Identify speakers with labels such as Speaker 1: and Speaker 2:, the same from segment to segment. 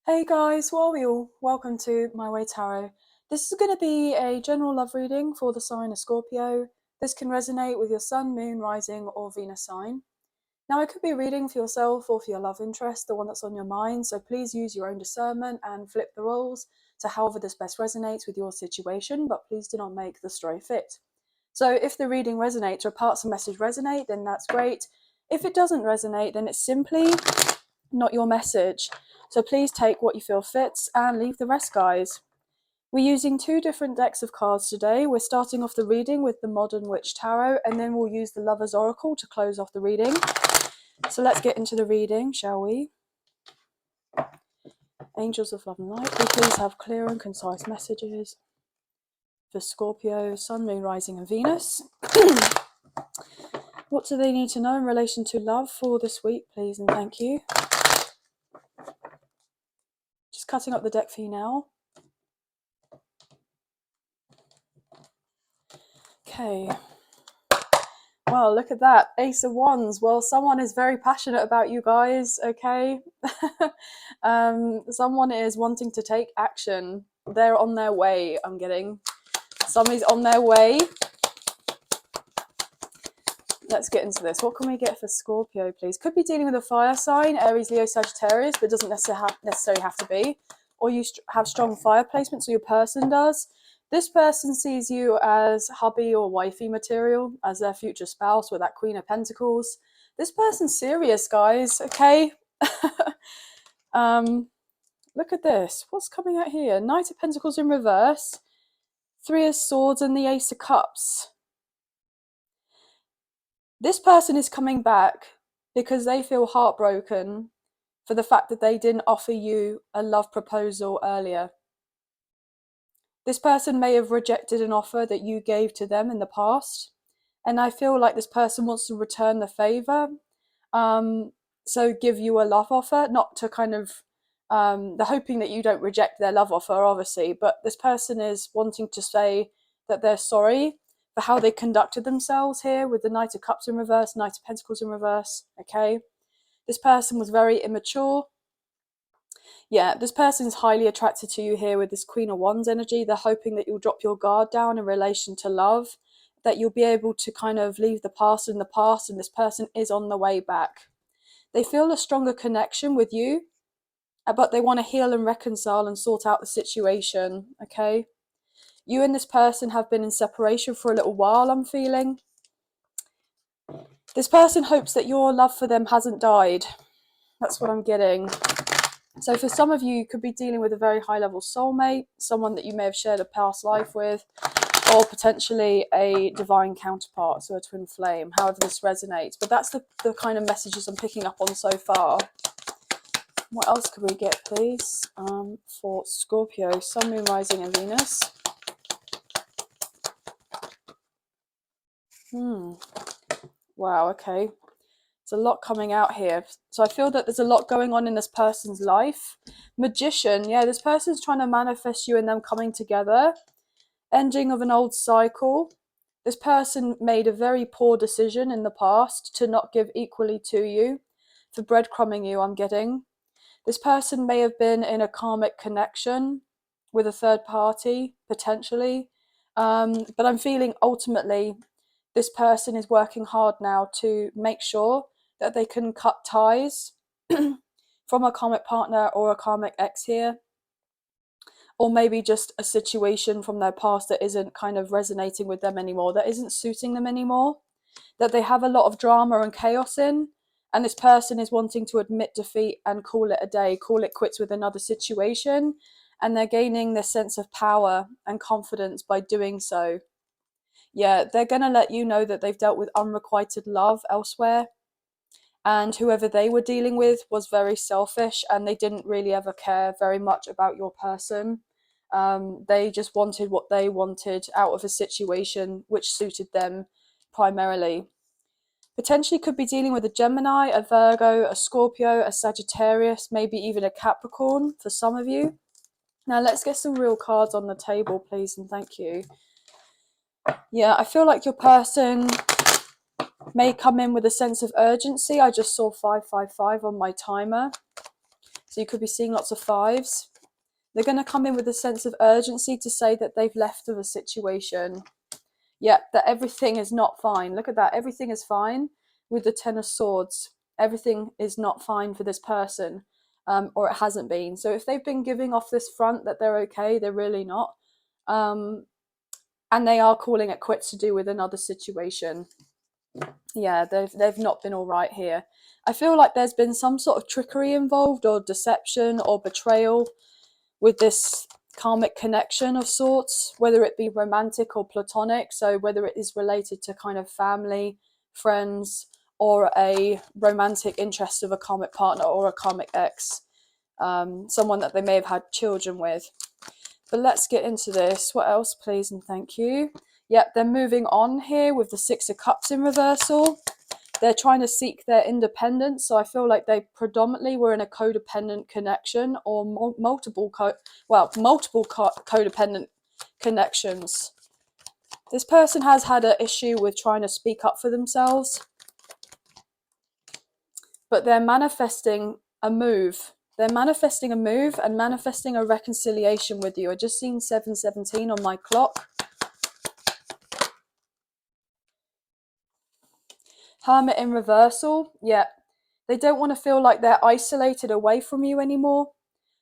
Speaker 1: Hey guys, how are we all? Welcome to My Way Tarot. This is going to be a general love reading for the sign of Scorpio. This can resonate with your sun, moon, rising, or Venus sign. Now, it could be a reading for yourself or for your love interest, the one that's on your mind, so please use your own discernment and flip the roles to however this best resonates with your situation, but please do not make the story fit. So if the reading resonates or parts of the message resonate, then that's great. If it doesn't resonate, then it's simply not your message. So please take what you feel fits and leave the rest, guys. We're using two different decks of cards today. We're starting off the reading with the Modern Witch Tarot, and then we'll use the Lover's Oracle to close off the reading. So let's get into the reading, shall we? Angels of Love and Light, we please have clear and concise messages for Scorpio, Sun, Moon, Rising and Venus. What do they need to know in relation to love for this week, please and thank you. Just cutting up the deck for you now. Okay. Wow, look at that. Ace of Wands. Well, someone is very passionate about you guys, okay? Someone is wanting to take action. They're on their way, I'm getting. Somebody's on their way. Let's get into this. What can we get for Scorpio, please? Could be dealing with a fire sign, Aries, Leo, Sagittarius, but doesn't necessarily have to be. Or you have strong fire placements, or your person does. This person sees you as hubby or wifey material, as their future spouse with that Queen of Pentacles. This person's serious, guys, okay? Look at this. What's coming out here? Knight of Pentacles in reverse, Three of Swords and the Ace of Cups. This person is coming back because they feel heartbroken for the fact that they didn't offer you a love proposal earlier. This person may have rejected an offer that you gave to them in the past, and I feel like this person wants to return the favor. So give you a love offer, not to kind of, they're hoping that you don't reject their love offer, obviously, but this person is wanting to say that they're sorry for how they conducted themselves here with the Knight of Cups in reverse, Knight of Pentacles in reverse, okay? This person was very immature. Yeah, this person's highly attracted to you here with this Queen of Wands energy. They're hoping that you'll drop your guard down in relation to love, that you'll be able to kind of leave the past in the past, and this person is on the way back. They feel a stronger connection with you, but they want to heal and reconcile and sort out the situation, okay? You and this person have been in separation for a little while, I'm feeling. This person hopes that your love for them hasn't died. That's what I'm getting. So for some of you, you could be dealing with a very high-level soulmate, someone that you may have shared a past life with, or potentially a divine counterpart, so a twin flame, however this resonates. But that's the kind of messages I'm picking up on so far. What else could we get, please, for Scorpio, Sun, Moon, Rising and Venus? Wow, okay. There's a lot coming out here. So I feel that there's a lot going on in this person's life. Magician, yeah, this person's trying to manifest you and them coming together. Ending of an old cycle. This person made a very poor decision in the past to not give equally to you, for breadcrumbing you, I'm getting. This person may have been in a karmic connection with a third party, potentially. But I'm feeling ultimately this person is working hard now to make sure that they can cut ties from a karmic partner or a karmic ex here, or maybe just a situation from their past that isn't kind of resonating with them anymore, that isn't suiting them anymore, that they have a lot of drama and chaos in, and this person is wanting to admit defeat and call it a day, call it quits with another situation, and they're gaining this sense of power and confidence by doing so. Yeah, they're going to let you know that they've dealt with unrequited love elsewhere, and whoever they were dealing with was very selfish and they didn't really ever care very much about your person. They just wanted what they wanted out of a situation which suited them primarily. Potentially could be dealing with a Gemini, a Virgo, a Scorpio, a Sagittarius, maybe even a Capricorn for some of you. Now let's get some real cards on the table, please, and thank you. Yeah, I feel like your person may come in with a sense of urgency. I just saw 555 on my timer. So you could be seeing lots of fives. They're going to come in with a sense of urgency to say that they've left of a situation. Yeah, that everything is not fine. Look at that. Everything is fine with the Ten of Swords. Everything is not fine for this person, or it hasn't been. So if they've been giving off this front that they're okay, they're really not. And they are calling it quits to do with another situation. Yeah, they've not been all right here. I feel like there's been some sort of trickery involved, or deception, or betrayal with this karmic connection of sorts, whether it be romantic or platonic. So whether it is related to kind of family, friends, or a romantic interest of a karmic partner or a karmic ex, someone that they may have had children with. But let's get into this. What else, please and thank you? Yep, they're moving on here with the Six of Cups in reversal. They're trying to seek their independence. So I feel like they predominantly were in a codependent connection, or multiple codependent connections. This person has had an issue with trying to speak up for themselves, but they're manifesting a move. They're manifesting a move and manifesting a reconciliation with you. I just seen 7:17 on my clock. Hermit in reversal. Yeah, they don't want to feel like they're isolated away from you anymore.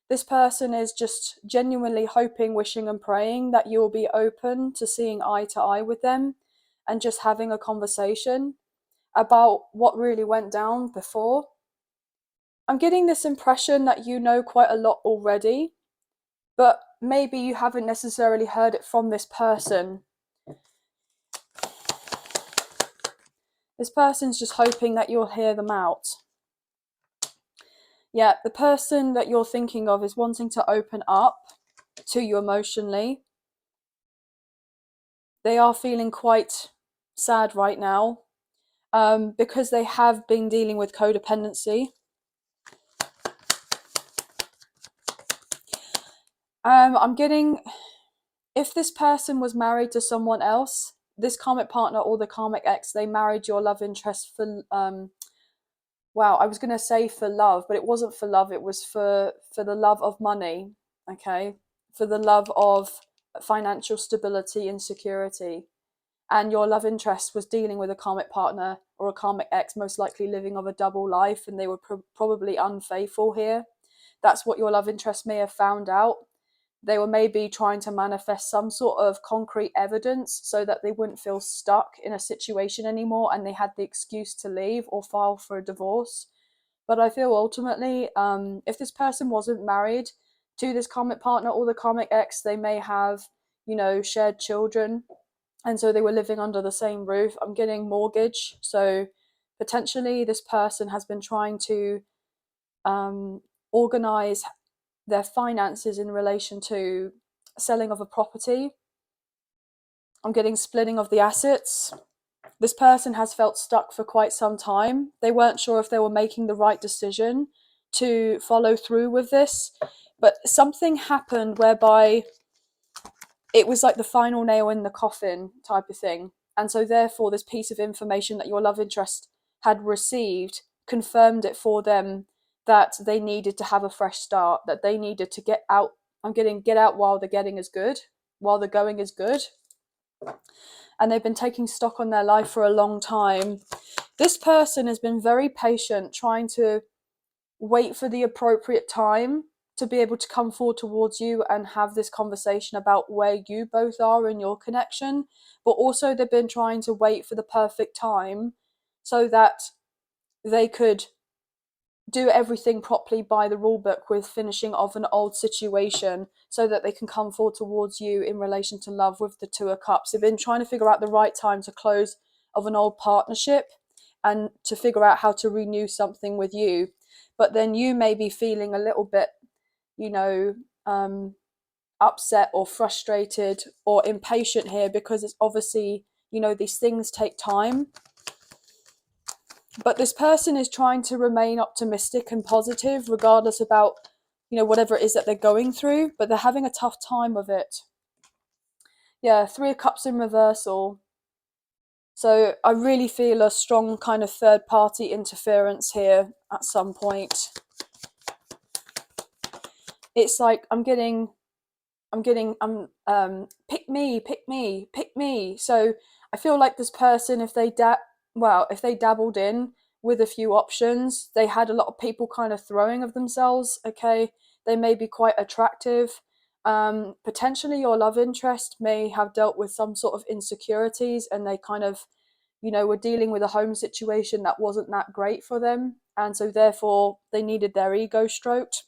Speaker 1: This person is just genuinely hoping, wishing and praying that you'll be open to seeing eye to eye with them and just having a conversation about what really went down before. I'm getting this impression that you know quite a lot already, but maybe you haven't necessarily heard it from this person. This person's just hoping that you'll hear them out. Yeah, the person that you're thinking of is wanting to open up to you emotionally. They are feeling quite sad right now, because they have been dealing with codependency. I'm getting, if this person was married to someone else, this karmic partner or the karmic ex, they married your love interest for, wow, I was going to say for love, but it wasn't for love. It was for the love of money, okay? For the love of financial stability and security. And your love interest was dealing with a karmic partner or a karmic ex, most likely living of a double life, and they were probably unfaithful here. That's what your love interest may have found out. They were maybe trying to manifest some sort of concrete evidence so that they wouldn't feel stuck in a situation anymore and they had the excuse to leave or file for a divorce. But I feel ultimately, if this person wasn't married to this karmic partner or the karmic ex, they may have, shared children. And so they were living under the same roof. I'm getting mortgage. So potentially this person has been trying to organize their finances in relation to selling of a property. I'm getting splitting of the assets. This person has felt stuck for quite some time. They weren't sure if they were making the right decision to follow through with this, but something happened whereby it was like the final nail in the coffin type of thing. And so therefore this piece of information that your love interest had received confirmed it for them that they needed to have a fresh start, that they needed to get out. I'm getting get out while the getting is good, while the going is good. And they've been taking stock on their life for a long time. This person has been very patient, trying to wait for the appropriate time to be able to come forward towards you and have this conversation about where you both are in your connection. But also they've been trying to wait for the perfect time so that they could do everything properly by the rule book with finishing of an old situation so that they can come forward towards you in relation to love with the Two of Cups. They've been trying to figure out the right time to close of an old partnership and to figure out how to renew something with you. But then you may be feeling a little bit, upset or frustrated or impatient here because it's obviously, these things take time. But this person is trying to remain optimistic and positive regardless about, whatever it is that they're going through, but they're having a tough time of it. Yeah, Three of Cups in reversal. So I really feel a strong kind of third party interference here at some point. It's like I'm getting pick me, pick me, pick me. So I feel like this person, if they if they dabbled in with a few options, they had a lot of people kind of throwing of themselves. Okay, they may be quite attractive. Potentially your love interest may have dealt with some sort of insecurities, and they kind of, were dealing with a home situation that wasn't that great for them, and so therefore they needed their ego stroked.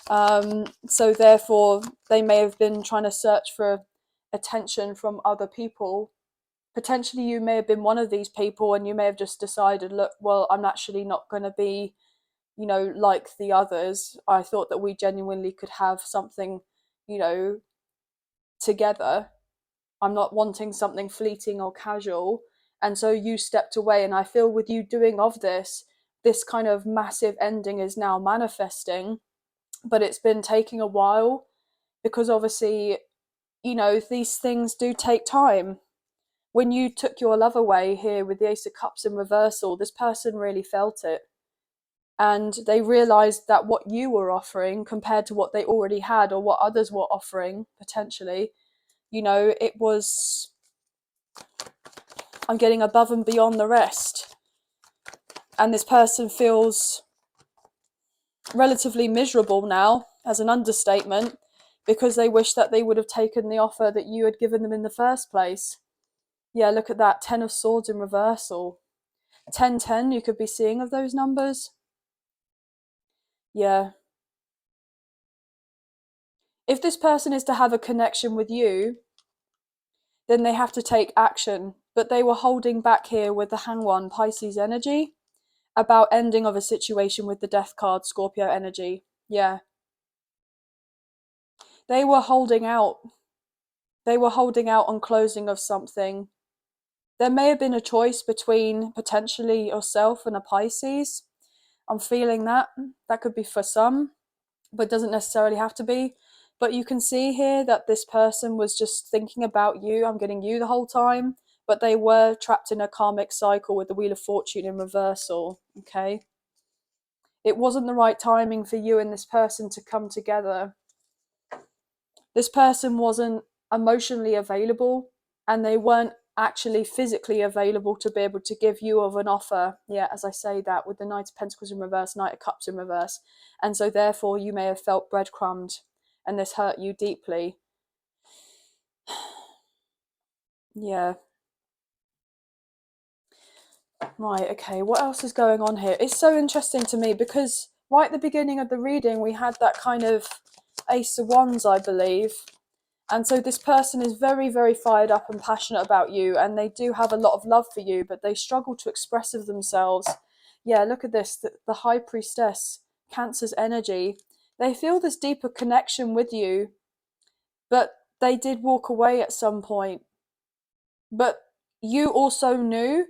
Speaker 1: So therefore they may have been trying to search for attention from other people. Potentially you may have been one of these people, and you may have just decided, look, well, I'm actually not going to be, like the others. I thought that we genuinely could have something, together. I'm not wanting something fleeting or casual. And so you stepped away, and I feel with you doing of this kind of massive ending is now manifesting, but it's been taking a while, because obviously, these things do take time. When you took your love away here with the Ace of Cups in reversal, this person really felt it. And they realized that what you were offering compared to what they already had, or what others were offering potentially, it was, I'm getting above and beyond the rest. And this person feels relatively miserable now, as an understatement, because they wish that they would have taken the offer that you had given them in the first place. Yeah, look at that, 10 of Swords in reversal. 10-10, you could be seeing of those numbers. Yeah. If this person is to have a connection with you, then they have to take action. But they were holding back here with the Hanged, Pisces energy, about ending of a situation with the Death card, Scorpio energy. Yeah. They were holding out. They were holding out on closing of something. There may have been a choice between potentially yourself and a Pisces. I'm feeling that. That could be for some, but doesn't necessarily have to be. But you can see here that this person was just thinking about you. I'm getting you the whole time, but they were trapped in a karmic cycle with the Wheel of Fortune in reversal. Okay. It wasn't the right timing for you and this person to come together. This person wasn't emotionally available, and they weren't actually physically available to be able to give you of an offer. Yeah, as I say that, with the Knight of Pentacles in reverse, Knight of Cups in reverse. And so therefore you may have felt breadcrumbed, and this hurt you deeply. Yeah. Right, okay, what else is going on here? It's so interesting to me, because right at the beginning of the reading we had that kind of Ace of Wands, I believe. And so this person is very, very fired up and passionate about you, and they do have a lot of love for you, but they struggle to express of themselves. Yeah, look at this, the High Priestess, Cancer's energy. They feel this deeper connection with you, but they did walk away at some point. But you also knew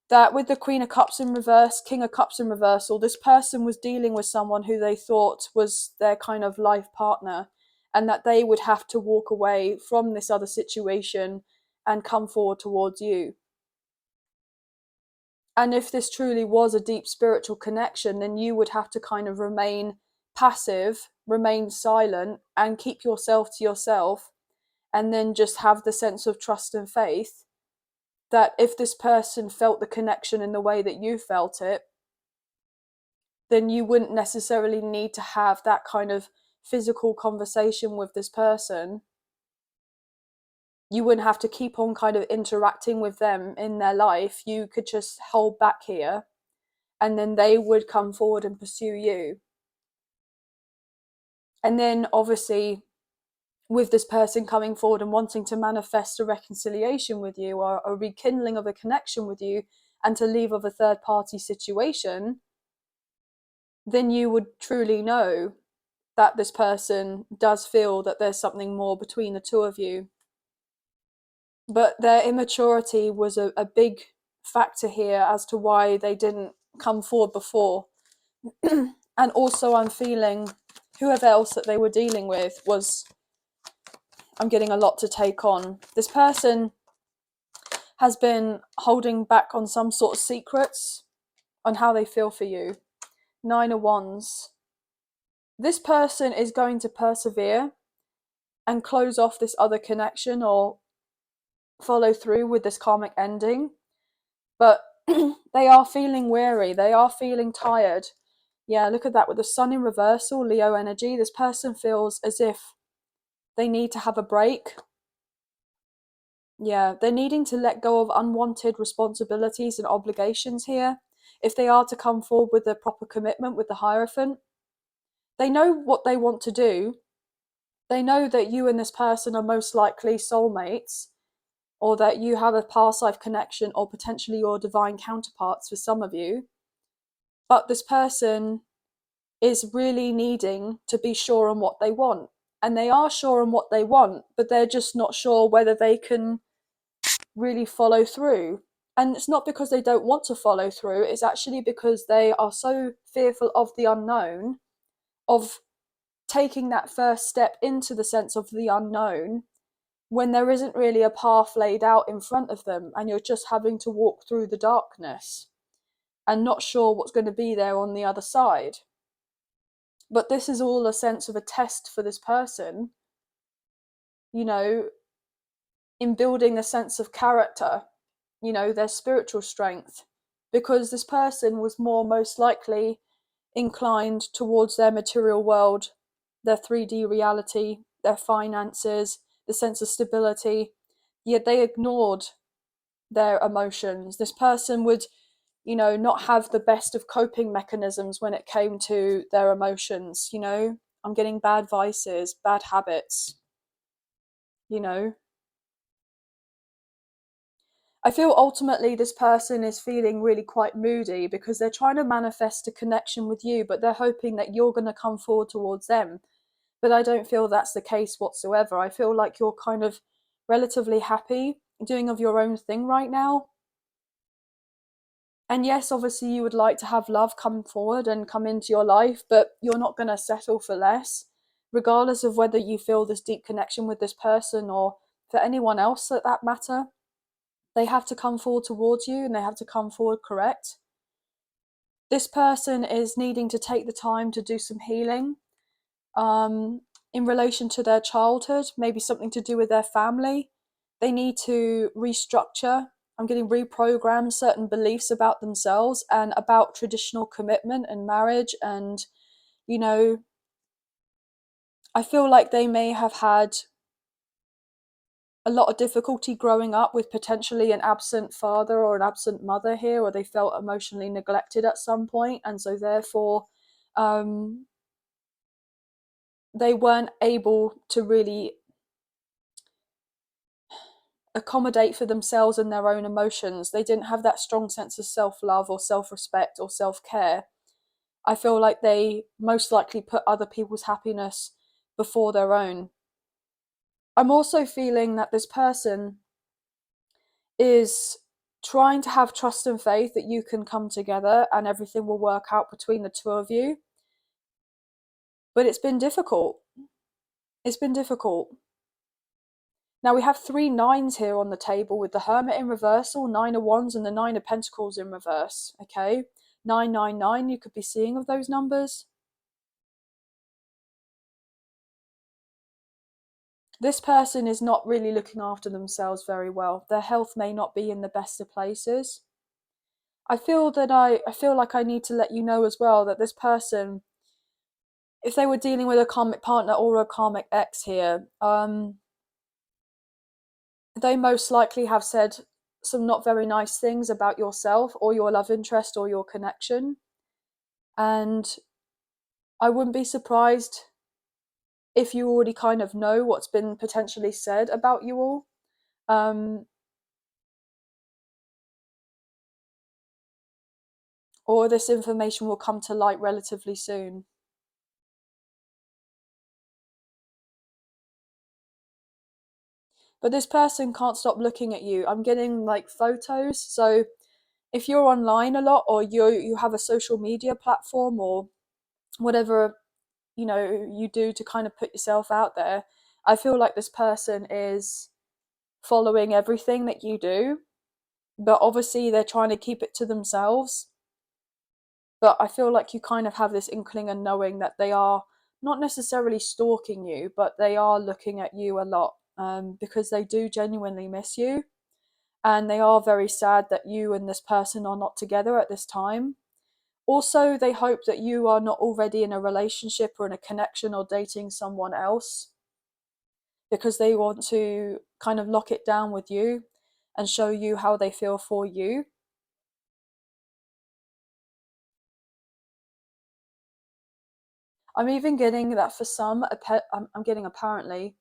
Speaker 1: that with the Queen of Cups in reverse, King of Cups in reversal, this person was dealing with someone who they thought was their kind of life partner, and that they would have to walk away from this other situation and come forward towards you. And if this truly was a deep spiritual connection, then you would have to kind of remain passive, remain silent, and keep yourself to yourself, and then just have the sense of trust and faith that if this person felt the connection in the way that you felt it, then you wouldn't necessarily need to have that kind of physical conversation with this person. You wouldn't have to keep on kind of interacting with them in their life. You could just hold back here, and then they would come forward and pursue you. And then obviously, with this person coming forward and wanting to manifest a reconciliation with you, or a rekindling of a connection with you, and to leave of a third party situation, then you would truly know that this person does feel that there's something more between the two of you. But their immaturity was a big factor here as to why they didn't come forward before. And also I'm feeling whoever else that they were dealing with was, I'm getting a lot to take on. This person has been holding back on some sort of secrets on how they feel for you. 9 of Wands. This person is going to persevere and close off this other connection or follow through with this karmic ending, but they are feeling weary, they are feeling tired. Yeah, look at that with the sun in reversal, Leo energy. This person feels as if they need to have a break. Yeah, they're needing to let go of unwanted responsibilities and obligations here. If they are to come forward with a proper commitment with the Hierophant, they know what they want to do. They know that you and this person are most likely soulmates, or that you have a past life connection, or potentially your divine counterparts for some of you. But this person is really needing to be sure on what they want. And they are sure on what they want, but they're just not sure whether they can really follow through. And it's not because they don't want to follow through, it's actually because they are so fearful of the unknown, of taking that first step into the sense of the unknown, when there isn't really a path laid out in front of them, and you're just having to walk through the darkness and not sure what's going to be there on the other side. But this is all a sense of a test for this person, you know, in building a sense of character, you know, their spiritual strength, because this person was more most likely inclined towards their material world, their 3D reality, their finances, the sense of stability, yet they ignored their emotions. This person would, you know, not have the best of coping mechanisms when it came to their emotions. You know, I'm getting bad vices, bad habits, you know. I feel ultimately this person is feeling really quite moody because they're trying to manifest a connection with you, but they're hoping that you're going to come forward towards them. But I don't feel that's the case whatsoever. I feel like you're kind of relatively happy doing of your own thing right now. And yes, obviously you would like to have love come forward and come into your life, but you're not going to settle for less, regardless of whether you feel this deep connection with this person or for anyone else at that matter. They have to come forward towards you, and they have to come forward correct. This person is needing to take the time to do some healing in relation to their childhood, maybe something to do with their family. They need to restructure, I'm getting reprogram certain beliefs about themselves and about traditional commitment and marriage. And, you know, I feel like they may have had a lot of difficulty growing up with potentially an absent father or an absent mother here, or they felt emotionally neglected at some point, and so therefore they weren't able to really accommodate for themselves and their own emotions. They didn't have that strong sense of self-love or self-respect or self-care. I feel like they most likely put other people's happiness before their own. I'm also feeling that this person is trying to have trust and faith that you can come together and everything will work out between the two of you. But it's been difficult. It's been difficult. Now we have 3 nines here on the table with the Hermit in reversal, 9 of Wands, and the 9 of Pentacles in reverse. Okay, 999, you could be seeing of those numbers. This person is not really looking after themselves very well. Their health may not be in the best of places. I feel like I need to let you know as well that this person, if they were dealing with a karmic partner or a karmic ex here, they most likely have said some not very nice things about yourself or your love interest or your connection. And I wouldn't be surprised if you already kind of know what's been potentially said about you all. Or this information will come to light relatively soon. But this person can't stop looking at you. I'm getting like photos. So if you're online a lot, or you have a social media platform or whatever, you know, you do to kind of put yourself out there, I feel like this person is following everything that you do, but obviously they're trying to keep it to themselves. But I feel like you kind of have this inkling and knowing that they are not necessarily stalking you, but they are looking at you a lot, because they do genuinely miss you, and they are very sad that you and this person are not together at this time. Also, they hope that you are not already in a relationship or in a connection or dating someone else, because they want to kind of lock it down with you and show you how they feel for you. I'm even getting that for some, I'm getting apparently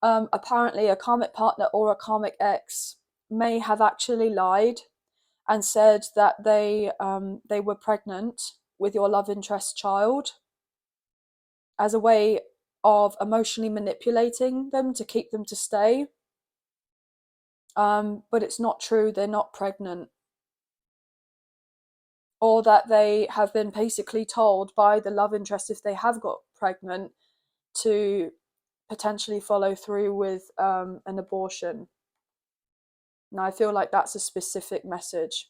Speaker 1: a karmic partner or a karmic ex may have actually lied and said that they were pregnant with your love interest child as a way of emotionally manipulating them to keep them to stay. But it's not true, they're not pregnant. Or that they have been basically told by the love interest, if they have got pregnant, to potentially follow through with an abortion. Now, I feel like that's a specific message.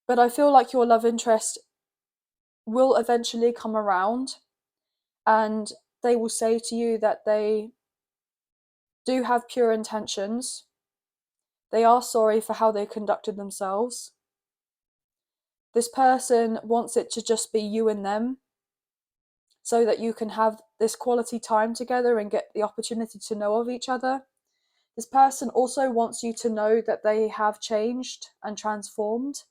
Speaker 1: But I feel like your love interest will eventually come around, and they will say to you that they do have pure intentions. They are sorry for how they conducted themselves. This person wants it to just be you and them, so that you can have this quality time together and get the opportunity to know of each other. This person also wants you to know that they have changed and transformed,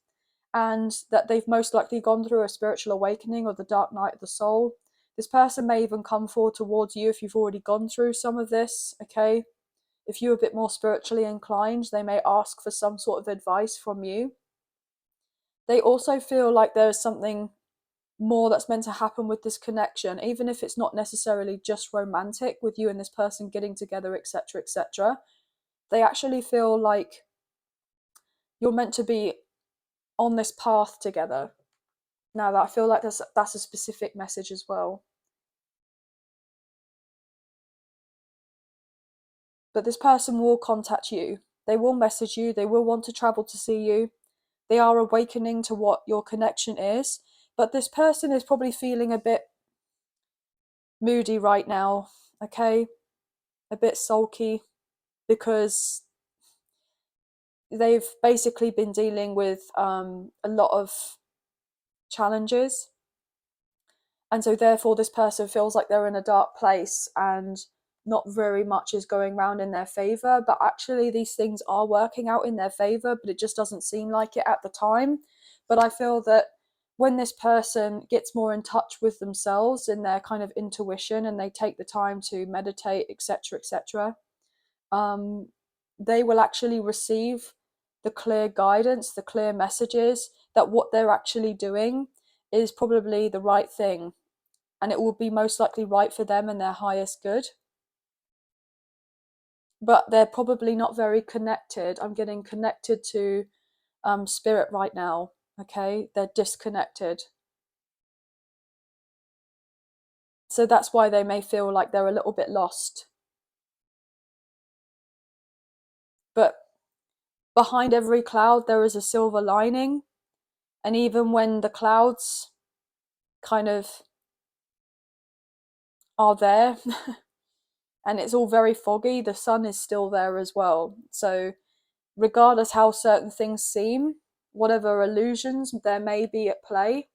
Speaker 1: and that they've most likely gone through a spiritual awakening or the dark night of the soul. This person may even come forward towards you if you've already gone through some of this, okay? If you're a bit more spiritually inclined, they may ask for some sort of advice from you. They also feel like there's something more that's meant to happen with this connection, even if it's not necessarily just romantic with you and this person getting together, etc., etc. They actually feel like you're meant to be on this path together. Now, I feel like that's a specific message as well. But this person will contact you. They will message you. They will want to travel to see you. They are awakening to what your connection is. But this person is probably feeling a bit moody right now, okay? A bit sulky, because they've basically been dealing with a lot of challenges. And so therefore this person feels like they're in a dark place and not very much is going round in their favor, but actually these things are working out in their favor, but it just doesn't seem like it at the time. But I feel that when this person gets more in touch with themselves and their kind of intuition, and they take the time to meditate, etc., etc., they will actually receive the clear guidance, the clear messages that what they're actually doing is probably the right thing, and it will be most likely right for them and their highest good. But they're probably not very connected. I'm getting connected to spirit right now, okay? They're disconnected. So that's why they may feel like they're a little bit lost. But behind every cloud, there is a silver lining. And even when the clouds kind of are there and it's all very foggy, the sun is still there as well. So regardless how certain things seem, whatever illusions there may be at play,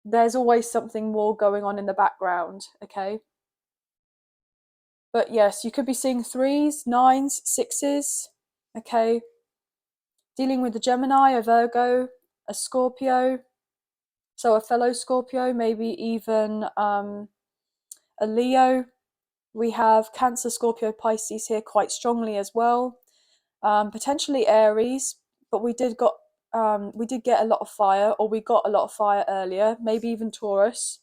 Speaker 1: there's always something more going on in the background, okay? But yes, you could be seeing 3s, 9s, 6s, okay? Dealing with a Gemini, a Virgo, a Scorpio, so a fellow Scorpio, maybe even a Leo. We have Cancer, Scorpio, Pisces here quite strongly as well. Potentially Aries, but we did get a lot of fire, or we got a lot of fire earlier, maybe even Taurus.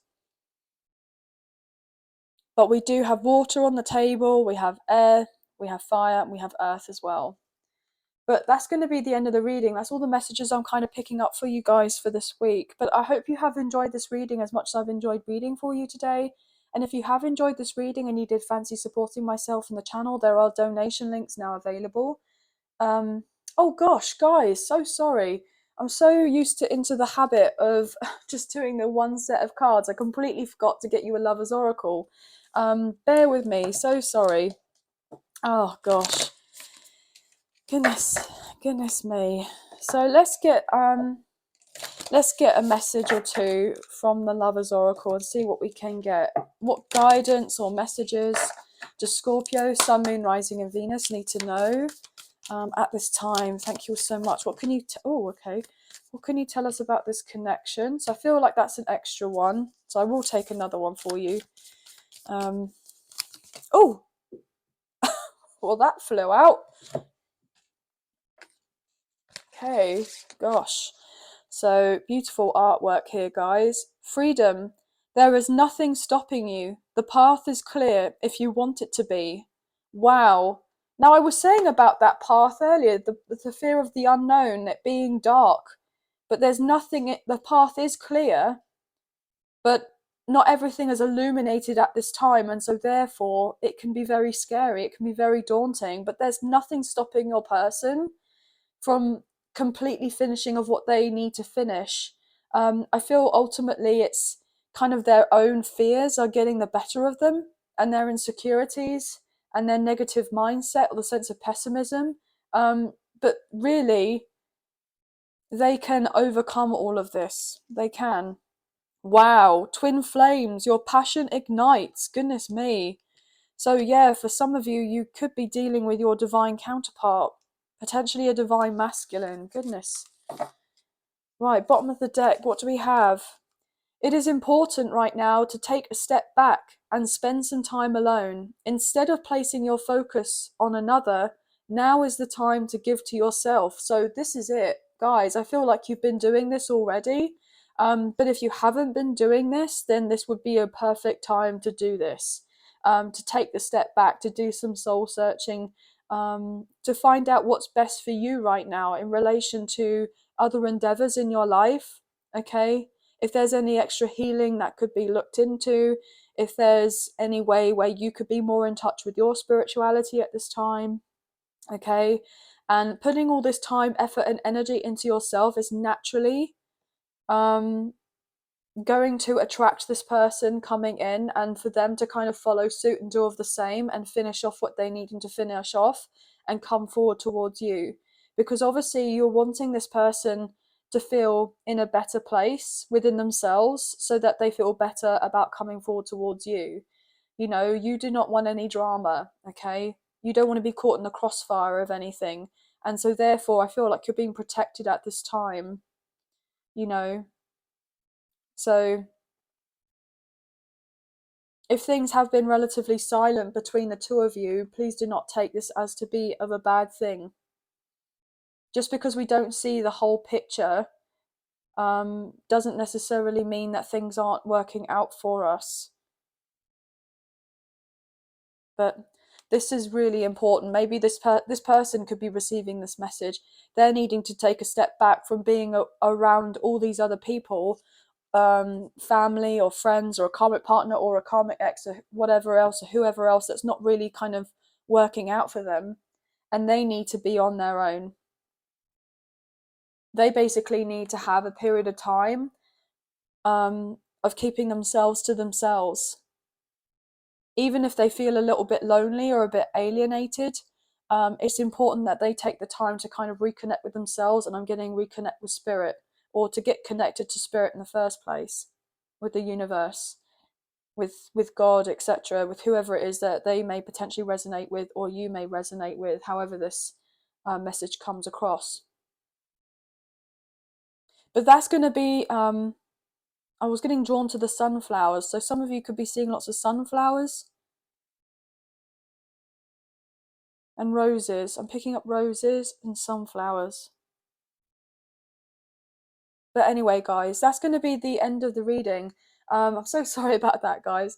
Speaker 1: But we do have water on the table, we have air, we have fire, and we have earth as well. But that's going to be the end of the reading. That's all the messages I'm kind of picking up for you guys for this week. But I hope you have enjoyed this reading as much as I've enjoyed reading for you today. And if you have enjoyed this reading and you did fancy supporting myself and the channel, there are donation links now available. Oh gosh, guys, so sorry. I'm so used to into the habit of just doing the one set of cards. I completely forgot to get you a Lover's Oracle. Bear with me. So sorry. Oh gosh. Goodness me. So let's get a message or two from the Lover's Oracle and see what we can get. What guidance or messages does Scorpio, Sun, Moon, Rising, and Venus need to know at this time? Thank you so much. What can you? Okay. What can you tell us about this connection? So I feel like that's an extra one. So I will take another one for you. Oh, well that flew out. Okay, gosh. So beautiful artwork here, guys. Freedom. There is nothing stopping you. The path is clear if you want it to be. Wow. Now, I was saying about that path earlier, the fear of the unknown, it being dark. But there's nothing, the path is clear, but not everything is illuminated at this time. And so, therefore, it can be very scary. It can be very daunting. But there's nothing stopping your person from completely finishing of what they need to finish. I feel ultimately it's kind of their own fears are getting the better of them, and their insecurities and their negative mindset or the sense of pessimism. But really, they can overcome all of this. They can. Wow, twin flames, your passion ignites. Goodness me. So yeah, for some of you, you could be dealing with your divine counterpart, potentially a divine masculine. Goodness. Right, bottom of the deck, what do we have? It is important right now to take a step back and spend some time alone. Instead of placing your focus on another, now is the time to give to yourself. So this is it, guys. I feel like you've been doing this already. But if you haven't been doing this, then this would be a perfect time to do this. To take the step back, to do some soul searching, to find out what's best for you right now in relation to other endeavors in your life. Okay, if there's any extra healing that could be looked into, if there's any way where you could be more in touch with your spirituality at this time. Okay, and putting all this time, effort, and energy into yourself is naturally going to attract this person coming in, and for them to kind of follow suit and do of the same and finish off what they needing to finish off and come forward towards you, because obviously you're wanting this person to feel in a better place within themselves so that they feel better about coming forward towards you. You know, you do not want any drama. Okay, you don't want to be caught in the crossfire of anything, and so therefore I feel like you're being protected at this time, you know. So if things have been relatively silent between the two of you, please do not take this as to be of a bad thing. Just because we don't see the whole picture doesn't necessarily mean that things aren't working out for us. But this is really important. Maybe this person could be receiving this message. They're needing to take a step back from being around all these other people, family or friends or a karmic partner or a karmic ex or whatever else or whoever else that's not really kind of working out for them, and they need to be on their own. They basically need to have a period of time of keeping themselves to themselves, even if they feel a little bit lonely or a bit alienated. It's important that they take the time to kind of reconnect with themselves, and I'm getting reconnect with spirit, or to get connected to spirit in the first place, with the universe, with God, etc., with whoever it is that they may potentially resonate with, or you may resonate with, however this message comes across. But that's going to be, I was getting drawn to the sunflowers, so some of you could be seeing lots of sunflowers and roses. I'm picking up roses and sunflowers. But anyway, guys, that's going to be the end of the reading. I'm so sorry about that, guys.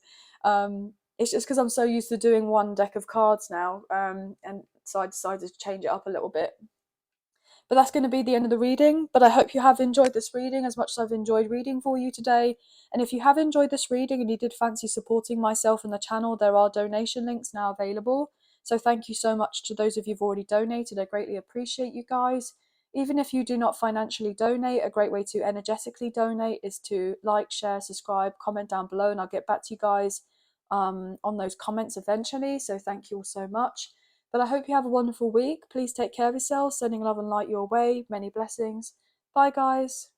Speaker 1: It's just because I'm so used to doing one deck of cards now, and so I decided to change it up a little bit. But that's going to be the end of the reading. But I hope you have enjoyed this reading as much as I've enjoyed reading for you today. And if you have enjoyed this reading and you did fancy supporting myself and the channel, there are donation links now available. So thank you so much to those of you who've already donated. I greatly appreciate you guys. Even if you do not financially donate, a great way to energetically donate is to like, share, subscribe, comment down below, and I'll get back to you guys on those comments eventually. So thank you all so much. But I hope you have a wonderful week. Please take care of yourselves. Sending love and light your way. Many blessings. Bye, guys.